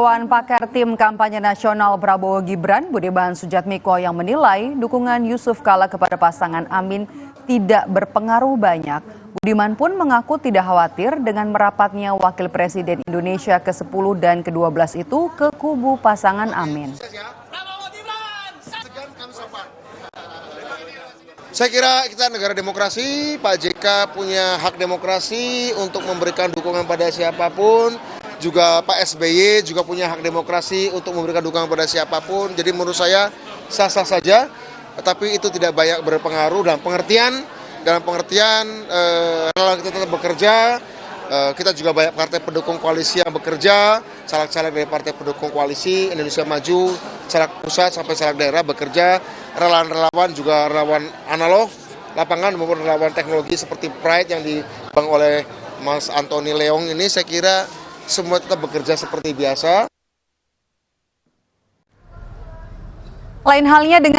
Dewan Pakar Tim Kampanye Nasional Prabowo Gibran, Budiman Sujatmiko yang menilai dukungan Yusuf Kala kepada pasangan Amin tidak berpengaruh banyak. Budiman pun mengaku tidak khawatir dengan merapatnya Wakil Presiden Indonesia ke-10 dan ke-12 itu ke kubu pasangan Amin. Saya kira kita negara demokrasi, Pak JK punya hak demokrasi untuk memberikan dukungan pada siapapun. Juga Pak SBY juga punya hak demokrasi untuk memberikan dukungan pada siapapun. Jadi menurut saya sah-sah saja, tetapi itu tidak banyak berpengaruh dalam pengertian relawan kita tetap bekerja. Kita juga banyak partai pendukung koalisi yang bekerja, caleg-caleg dari partai pendukung koalisi Indonesia Maju, caleg pusat sampai caleg daerah bekerja, relawan-relawan juga relawan analog, lapangan maupun relawan teknologi seperti Pride yang dibangun oleh Mas Antoni Leong ini, saya kira semua tetap bekerja seperti biasa. Lain halnya dengan